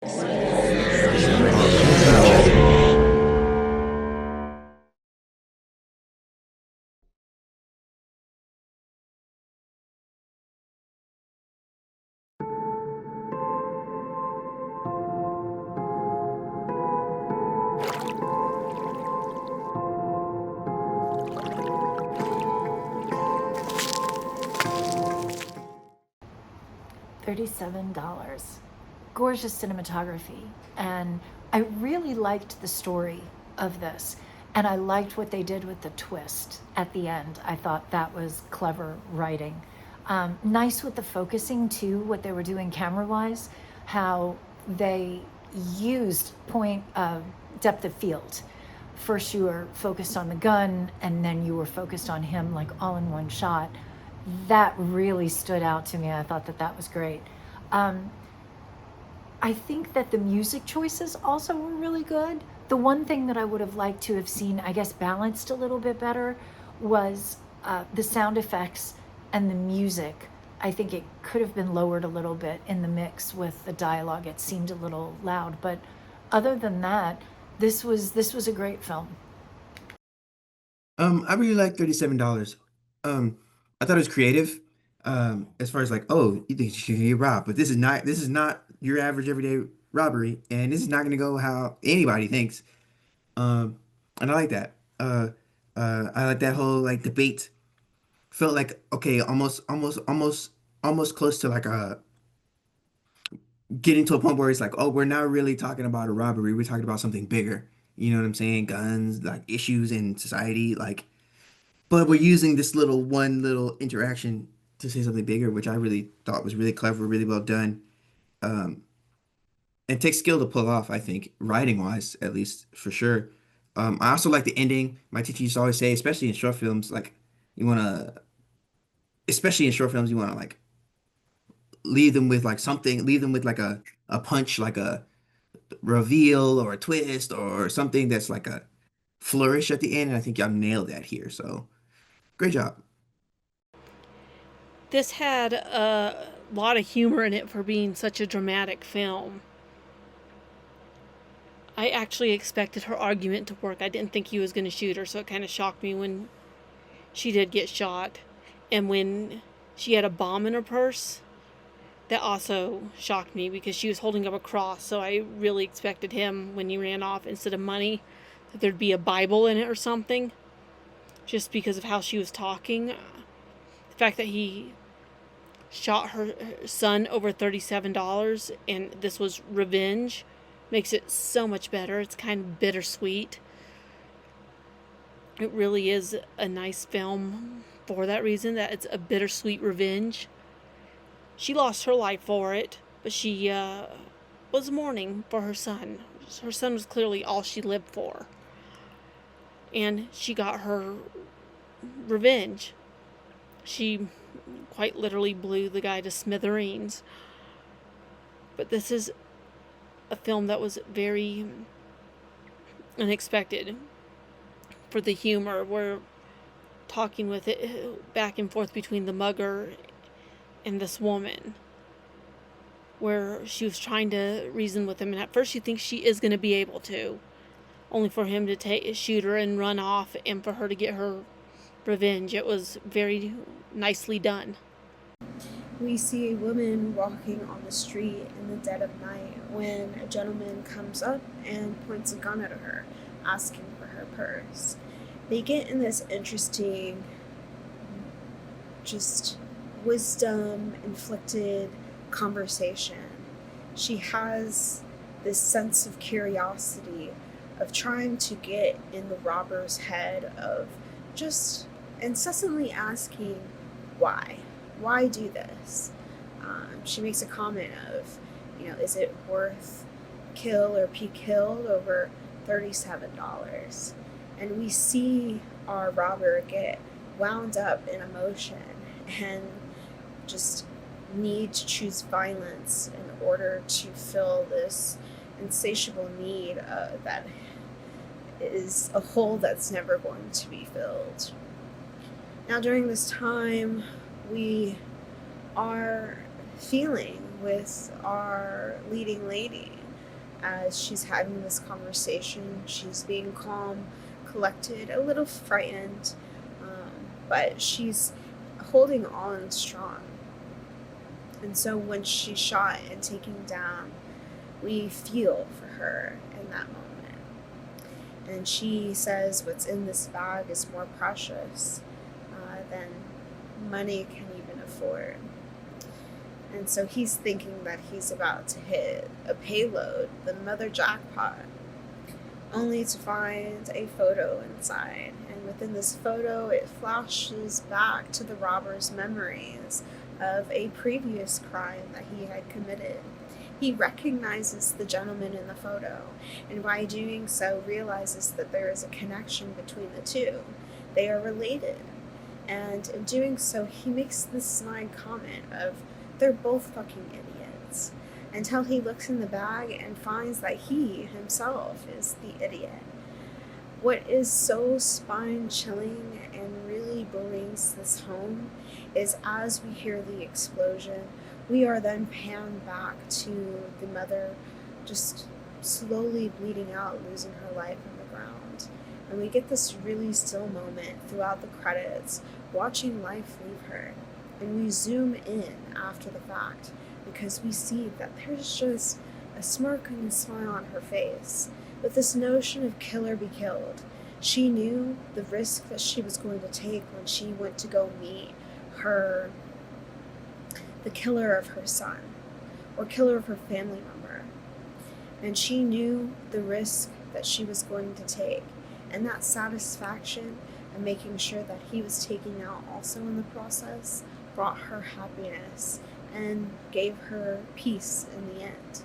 $37. Gorgeous cinematography. And I really liked the story of this. And I liked what they did with the twist at the end. I thought that was clever writing. Nice with the focusing too, what they were doing camera wise, how they used point depth of field. First you were focused on the gun, and then you were focused on him, like all in one shot. That really stood out to me. I thought that that was great. I think that the music choices also were really good. The one thing that I would have liked to have seen, I guess, balanced a little bit better was the sound effects and the music. I think it could have been lowered a little bit in the mix with the dialogue. It seemed a little loud, but other than that, this was a great film. I really like $37. I thought it was creative. As far as like, oh, you think you can get robbed, but this is not your average everyday robbery, and this is not gonna go how anybody thinks. Um, and I like that. I like that whole like debate. Felt like okay, almost close to like getting to a point where it's like, oh, we're not really talking about a robbery. We're talking about something bigger. You know what I'm saying? Guns, like issues in society, like. But we're using this little interaction to say something bigger, which I really thought was really clever, really well done. Um, and takes skill to pull off, I think, writing wise, at least for sure. I also like the ending. My teacher used to always say, especially in short films, like you wanna, especially in short films, you wanna like leave them with like something, leave them with like a punch, like a reveal or a twist or something that's like a flourish at the end. And I think y'all nailed that here. So great job. This had a lot of humor in it for being such a dramatic film. I actually expected her argument to work. I didn't think he was going to shoot her, so it kind of shocked me when she did get shot. And when she had a bomb in her purse, that also shocked me because she was holding up a cross. So I really expected him, when he ran off, instead of money, that there'd be a Bible in it or something, just because of how she was talking. The fact that he shot her son over $37 and this was revenge makes it so much better. It's kind of bittersweet. It really is a nice film for that reason, that it's a bittersweet revenge. She lost her life for it, but she was mourning for her son. Her son was clearly all she lived for. And she got her revenge. She quite literally blew the guy to smithereens. But this is a film that was very unexpected for the humor. We're talking with it back and forth between the mugger and this woman, where she was trying to reason with him, and at first you think she is going to be able to, only for him to shoot her and run off, and for her to get her revenge. It was very nicely done. We see a woman walking on the street in the dead of night when a gentleman comes up and points a gun at her, asking for her purse. They get in this interesting, just wisdom inflicted conversation. She has this sense of curiosity, of trying to get in the robber's head, of just incessantly asking why. Why do this? She makes a comment of, is it worth kill or be killed over $37? And we see our robber get wound up in emotion and just need to choose violence in order to fill this insatiable need that is a hole that's never going to be filled. Now, during this time, we are feeling with our leading lady. As she's having this conversation, she's being calm, collected, a little frightened, but she's holding on strong. And so when she's shot and taken down, we feel for her in that moment. And she says what's in this bag is more precious than money can even afford. And so he's thinking that he's about to hit a payload, the mother jackpot, only to find a photo inside. And within this photo, it flashes back to the robber's memories of a previous crime that he had committed. He recognizes the gentleman in the photo, and by doing so realizes that there is a connection between the two. They are related. And in doing so, he makes this snide comment of, they're both fucking idiots, until he looks in the bag and finds that he himself is the idiot. What is so spine-chilling and really brings this home is as we hear the explosion, we are then panned back to the mother just slowly bleeding out, losing her life on the ground. And we get this really still moment throughout the credits, watching life leave her. And we zoom in after the fact because we see that there's just a smirk and a smile on her face. With this notion of kill or be killed, she knew the risk that she was going to take when she went to go meet the killer of her son, or killer of her family member. And she knew the risk that she was going to take, and that satisfaction of making sure that he was taken out also in the process brought her happiness and gave her peace in the end.